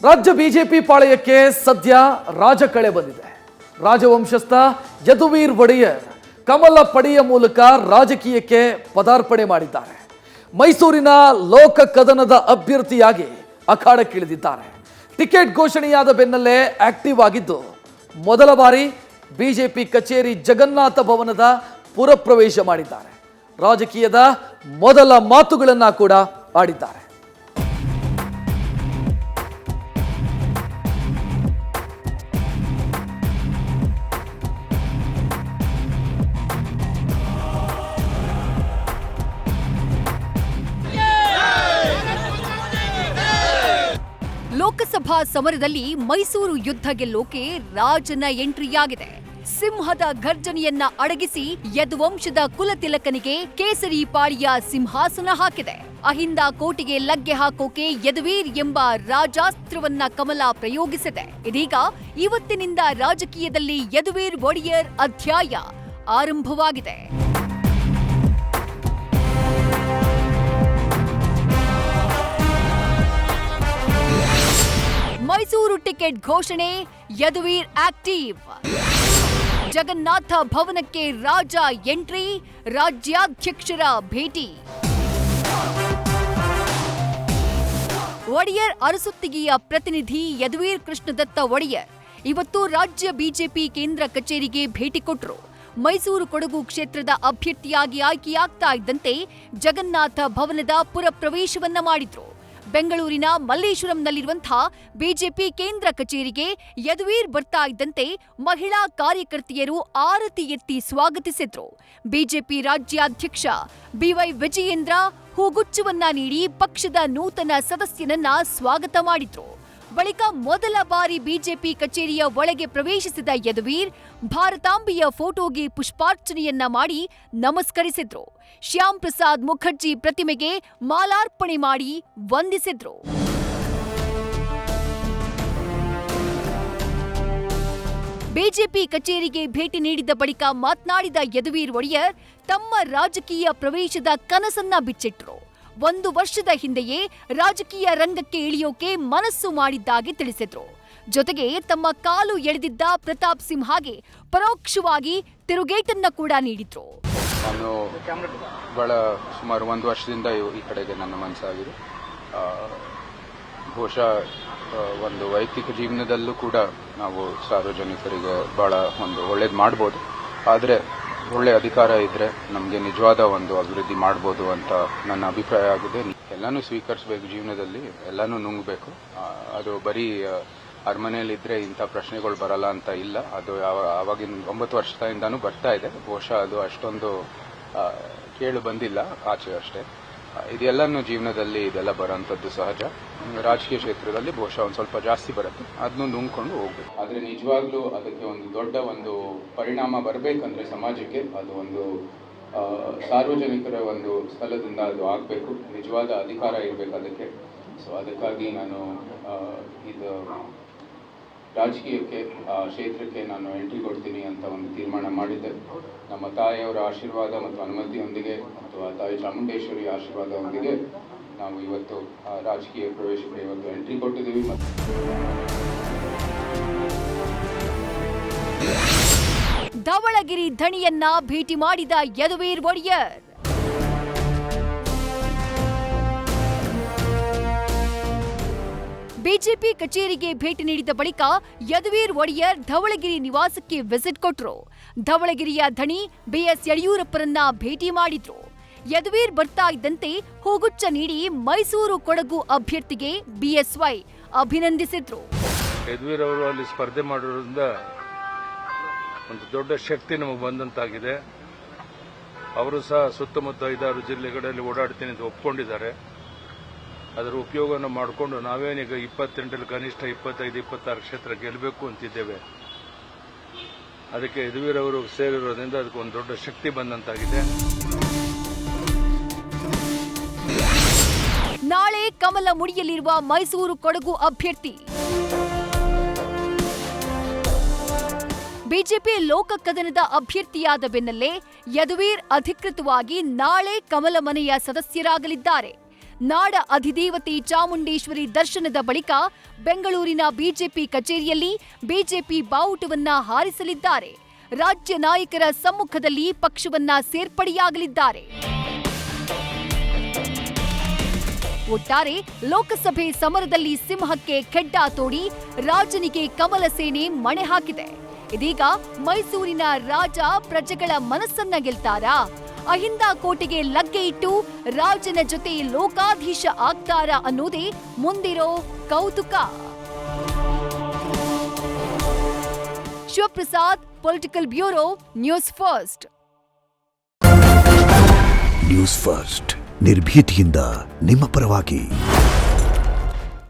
ರಾಜ್ಯ ಬಿಜೆಪಿ ಪಾಳೆಯಕ್ಕೆ ಸದ್ಯ ರಾಜಕಳೆ ಬಂದಿದೆ. ರಾಜವಂಶಸ್ಥ ಯದುವೀರ್ ಒಡೆಯರ್ ಕಮಲ ಪಡೆಯ ಮೂಲಕ ರಾಜಕೀಯಕ್ಕೆ ಪದಾರ್ಪಣೆ ಮಾಡಿದ್ದಾರೆ. ಮೈಸೂರಿನ ಲೋಕ ಕದನದ ಅಭ್ಯರ್ಥಿಯಾಗಿ ಅಖಾಡಕ್ಕಿಳಿದಿದ್ದಾರೆ. ಟಿಕೆಟ್ ಘೋಷಣೆಯಾದ ಬೆನ್ನಲ್ಲೇ ಆಕ್ಟಿವ್ ಆಗಿದ್ದು ಮೊದಲ ಬಾರಿ ಬಿಜೆಪಿ ಕಚೇರಿ ಜಗನ್ನಾಥ ಭವನದ ಪುರಪ್ರವೇಶ ಮಾಡಿದ್ದಾರೆ. ರಾಜಕೀಯದ ಮೊದಲ ಮಾತುಗಳನ್ನ ಕೂಡ ಆಡಿದ್ದಾರೆ. ಲೋಕಸಭಾ ಸಮರದಲ್ಲಿ ಮೈಸೂರು ಯುದ್ಧ ಗೆಲ್ಲೋಕೆ ರಾಜನ ಎಂಟ್ರಿಯಾಗಿದೆ. ಸಿಂಹದ ಗರ್ಜನೆಯನ್ನ ಅಡಗಿಸಿ ಯದುವಂಶದ ಕುಲತಿಲಕನಿಗೆ ಕೇಸರಿ ಪಾಳಿಯ ಸಿಂಹಾಸನ ಹಾಕಿದೆ. ಅಹಿಂದ ಕೋಟೆಗೆ ಲಗ್ಗೆ ಹಾಕೋಕೆ ಯದುವೀರ್ ಎಂಬ ರಾಜಾಸ್ತ್ರವನ್ನ ಕಮಲ ಪ್ರಯೋಗಿಸಿದೆ. ಇದೀಗ ಇವತ್ತಿನಿಂದ ರಾಜಕೀಯದಲ್ಲಿ ಯದುವೀರ್ ಒಡೆಯರ್ ಅಧ್ಯಾಯ ಆರಂಭವಾಗಿದೆ. ಮೈಸೂರು ಟಿಕೆಟ್ ಘೋಷಣೆ, ಯದುವೀರ್ ಆಕ್ಟಿವ್. ಜಗನ್ನಾಥ ಭವನಕ್ಕೆ ರಾಜ ಎಂಟ್ರಿ, ರಾಜ್ಯಾಧ್ಯಕ್ಷರ ಭೇಟಿ. ಒಡೆಯರ್ ಅರಸೊತ್ತಿಗೆಯ ಪ್ರತಿನಿಧಿ ಯದುವೀರ್ ಕೃಷ್ಣದತ್ತ ಒಡೆಯರ್ ಇವತ್ತು ರಾಜ್ಯ ಬಿಜೆಪಿ ಕೇಂದ್ರ ಕಚೇರಿಗೆ ಭೇಟಿ ಕೊಟ್ಟರು. ಮೈಸೂರು ಕೊಡಗು ಕ್ಷೇತ್ರದ ಅಭ್ಯರ್ಥಿಯಾಗಿ ಆಯ್ಕೆಯಾಗ್ತಾ ಇದ್ದಂತೆ ಜಗನ್ನಾಥ ಭವನದ ಪುರ ಪ್ರವೇಶವನ್ನ ಮಾಡಿದ್ರು. ಬೆಂಗಳೂರಿನ ಮಲ್ಲೇಶ್ವರಂನಲ್ಲಿರುವಂತಹ ಬಿಜೆಪಿ ಕೇಂದ್ರ ಕಚೇರಿಗೆ ಯದುವೀರ್ ಬರ್ತಾ ಇದ್ದಂತೆ ಮಹಿಳಾ ಕಾರ್ಯಕರ್ತೆಯರು ಆರತಿ ಎತ್ತಿ ಸ್ವಾಗತಿಸಿದ್ರು. ಬಿಜೆಪಿ ರಾಜ್ಯಾಧ್ಯಕ್ಷ ಬಿವೈ ವಿಜಯೇಂದ್ರ ಹೂಗುಚ್ಚವನ್ನ ನೀಡಿ ಪಕ್ಷದ ನೂತನ ಸದಸ್ಯನನ್ನ ಸ್ವಾಗತ ಮಾಡಿದ್ರು. ಬಳಿಕ ಮೊದಲ ಬಾರಿ ಬಿಜೆಪಿ ಕಚೇರಿಯ ಒಳಗೆ ಪ್ರವೇಶಿಸಿದ ಯದುವೀರ್ ಭಾರತಾಂಬೆಯ ಫೋಟೋಗೆ ಪುಷ್ಪಾರ್ಚನೆಯನ್ನ ಮಾಡಿ ನಮಸ್ಕರಿಸಿದ್ರು. ಶ್ಯಾಮ್ ಪ್ರಸಾದ್ ಮುಖರ್ಜಿ ಪ್ರತಿಮೆಗೆ ಮಾಲಾರ್ಪಣೆ ಮಾಡಿ ವಂದಿಸಿದ್ರು. ಬಿಜೆಪಿ ಕಚೇರಿಗೆ ಭೇಟಿ ನೀಡಿದ ಬಳಿಕ ಮಾತನಾಡಿದ ಯದುವೀರ್ ಒಡೆಯರ್ ತಮ್ಮ ರಾಜಕೀಯ ಪ್ರವೇಶದ ಕನಸನ್ನ ಬಿಚ್ಚಿಟ್ರು. 1 ವರ್ಷದ ಹಿಂದೆಯೇ ರಾಜಕೀಯ ರಂಗಕ್ಕೆ ಇಳಿಯೋಕೆ ಮನಸ್ಸು ಮಾಡಿದ್ದಾಗಿ ತಿಳಿಸಿದ್ರು. ಜೊತೆಗೆ ತಮ್ಮ ಕಾಲು ಎಳೆದಿದ್ದ ಪ್ರತಾಪ್ ಸಿಂಹಗೆ ಪರೋಕ್ಷವಾಗಿ ತಿರುಗೇಟನ್ನ ಕೂಡ ನೀಡಿದ್ರು. ನಾನು ಸುಮಾರು 1 ವರ್ಷದಿಂದ ಈ ಕಡೆಗೆ ನನ್ನ ಮನಸ್ಸಾಗಿದೆ. ಬಹುಶಃ ಒಂದು ವೈಯಕ್ತಿಕ ಜೀವನದಲ್ಲೂ ಕೂಡ ನಾವು ಸಾರ್ವಜನಿಕರಿಗೆ ಬಹಳ ಒಂದು ಒಳ್ಳೇದು ಮಾಡ್ಬೋದು. ಆದರೆ ಒಳ್ಳೆ ಅಧಿಕಾರ ಇದ್ರೆ ನಮಗೆ ನಿಜವಾದ ಒಂದು ಅಭಿವೃದ್ಧಿ ಮಾಡ್ಬೋದು ಅಂತ ನನ್ನ ಅಭಿಪ್ರಾಯ ಆಗಿದೆ. ಎಲ್ಲಾನು ಸ್ವೀಕರಿಸಬೇಕು, ಜೀವನದಲ್ಲಿ ಎಲ್ಲಾನು ನುಂಗಬೇಕು. ಅದು ಬರೀ ಅರಮನೆಯಲ್ಲಿದ್ರೆ ಇಂಥ ಪ್ರಶ್ನೆಗಳು ಬರಲ್ಲ ಅಂತ ಇಲ್ಲ. ಅದು ಆವಾಗಿನ 9 ವರ್ಷದಿಂದಾನು ಬರ್ತಾ ಇದೆ. ಬಹುಶಃ ಅದು ಅಷ್ಟೊಂದು ಕೇಳು ಬಂದಿಲ್ಲ ಆಚೆ ಅಷ್ಟೇ. ಇದೆಲ್ಲನೂ ಜೀವನದಲ್ಲಿ ಇದೆಲ್ಲ ಬರೋಂಥದ್ದು ಸಹಜ. ರಾಜಕೀಯ ಕ್ಷೇತ್ರದಲ್ಲಿ ಬಹುಶಃ ಒಂದು ಸ್ವಲ್ಪ ಜಾಸ್ತಿ ಬರುತ್ತೆ, ಅದನ್ನು ನುಂಗ್ಕೊಂಡು ಹೋಗ್ಬೇಕು. ಆದರೆ ನಿಜವಾಗ್ಲೂ ಅದಕ್ಕೆ ಒಂದು ದೊಡ್ಡ ಒಂದು ಪರಿಣಾಮ ಬರಬೇಕಂದ್ರೆ ಸಮಾಜಕ್ಕೆ ಅದು ಒಂದು ಸಾರ್ವಜನಿಕರ ಒಂದು ಸ್ಥಳದಿಂದ ಅದು ಆಗಬೇಕು. ನಿಜವಾದ ಅಧಿಕಾರ ಇರಬೇಕು ಅದಕ್ಕೆ. ಸೊ ಅದಕ್ಕಾಗಿ ನಾನು ಇದು ರಾಜಕೀಯಕ್ಕೆ ಕ್ಷೇತ್ರಕ್ಕೆ ನಾನು ಎಂಟ್ರಿ ಕೊಡ್ತೀನಿ ಅಂತ ಒಂದು ತೀರ್ಮಾನ ಮಾಡಿದ್ದೆ. ನಮ್ಮ ತಾಯಿಯವರ ಆಶೀರ್ವಾದ ಮತ್ತು ಅನುಮತಿಯೊಂದಿಗೆ ಮತ್ತು ಆ ತಾಯಿ ಚಾಮುಂಡೇಶ್ವರಿ ಆಶೀರ್ವಾದದೊಂದಿಗೆ ನಾವು ಇವತ್ತು ರಾಜಕೀಯ ಪ್ರವೇಶಕ್ಕೆ ಇವತ್ತು ಎಂಟ್ರಿ ಕೊಟ್ಟಿದ್ದೀವಿ. ಧವಳಗಿರಿ ಧಣಿಯನ್ನ ಭೇಟಿ ಮಾಡಿದ ಯದುವೀರ್ ಒಡೆಯರ್ ಬಿಜೆಪಿ ಕಚೇರಿಗೆ ಭೇಟಿ ನೀಡಿದ ಬಳಿಕ ಯದುವೀರ್ ಒಡೆಯರ್ ಧವಳಗಿರಿ ನಿವಾಸಕ್ಕೆ ವಿಸಿಟ್ ಕೊಟ್ಟರು. ಧವಳಗಿರಿಯ ಧಣಿ ಬಿಎಸ್ ಯಡಿಯೂರಪ್ಪರನ್ನ ಭೇಟಿ ಮಾಡಿದ್ರು. ಯದುವೀರ್ ಬರ್ತಾ ಇದ್ದಂತೆ ಹೂಗುಚ್ಚ ನೀಡಿ ಮೈಸೂರು ಕೊಡಗು ಅಭ್ಯರ್ಥಿಗೆ ಬಿಎಸ್ವೈ ಅಭಿನಂದಿಸಿದ್ರು. ಯದುವೀರ್ ಅವರು ಅಲ್ಲಿ ಸ್ಪರ್ಧೆ ಮಾಡೋದ್ರಿಂದ ಒಂದು ದೊಡ್ಡ ಶಕ್ತಿ ನಮಗೆ ಬಂದಂತಾಗಿದೆ. ಅವರು ಸಹ ಸುತ್ತಮುತ್ತ 5-6 ಜಿಲ್ಲೆಗಳಲ್ಲಿ ಓಡಾಡ್ತೀನಿ ಅಂತ ಒಪ್ಕೊಂಡಿದ್ದಾರೆ. ಅದರ ಉಪಯೋಗವನ್ನು ಮಾಡಿಕೊಂಡು ನಾವೇನೀಗ 28 ಕನಿಷ್ಠ 25-26 ಕ್ಷೇತ್ರ ಗೆಲ್ಲಬೇಕು ಅಂತಿದ್ದೇವೆ. ಅದಕ್ಕೆ ಯದುವೀರ್ ಅವರು ಸೇರಿರೋದ್ರಿಂದ ಅದಕ್ಕೆ ಒಂದು ದೊಡ್ಡ ಶಕ್ತಿ ಬಂದಂತಾಗಿದೆ. ನಾಳೆ ಕಮಲ ಮುಡಿಯಲಿರುವ ಮೈಸೂರು ಕೊಡಗು ಅಭ್ಯರ್ಥಿ ಬಿಜೆಪಿ ಲೋಕ ಕದನದ ಅಭ್ಯರ್ಥಿಯಾದ ಬೆನ್ನಲ್ಲೇ ಯದುವೀರ್ ಅಧಿಕೃತವಾಗಿ ನಾಳೆ ಕಮಲ ಮನೆಯ ಸದಸ್ಯರಾಗಲಿದ್ದಾರೆ. ನಾಡ ಅಧಿದೇವತೆ ಚಾಮುಂಡೇಶ್ವರಿ ದರ್ಶನದ ಬಳಿಕ ಬೆಂಗಳೂರಿನ ಬಿಜೆಪಿ ಕಚೇರಿಯಲ್ಲಿ ಬಿಜೆಪಿ ಬಾವುಟವನ್ನ ಹಾರಿಸಲಿದ್ದಾರೆ. ರಾಜ್ಯ ನಾಯಕರ ಸಮ್ಮುಖದಲ್ಲಿ ಪಕ್ಷವನ್ನ ಸೇರ್ಪಡೆಯಾಗಲಿದ್ದಾರೆ. ಒಟ್ಟಾರೆ ಲೋಕಸಭೆ ಸಮರದಲ್ಲಿ ಸಿಂಹಕ್ಕೆ ಖೆಡ್ಡ ತೋಡಿ ರಾಜನಿಗೆ ಕಮಲ ಸೇನೆ ಮಣೆ ಹಾಕಿದೆ. ಇದೀಗ ಮೈಸೂರಿನ ರಾಜ ಪ್ರಜೆಗಳ ಮನಸ್ಸನ್ನ ಗೆಲ್ತಾರಾ? ಅಹಿಂದ ಕೋಟೆಗೆ ಲಗ್ಗೆ ಇಟ್ಟು ರಾಜನ ಜೊತೆ ಲೋಕಾಧೀಶ ಆಗ್ತಾರಾ ಅನ್ನೋದೇ ಮುಂದಿರೋ ಕೌತುಕ. Shivaprasad, political bureau, news first. News first ನಿರ್ಭೀತಿಯಿಂದ ನಿಮ್ಮ ಪರವಾಗಿ.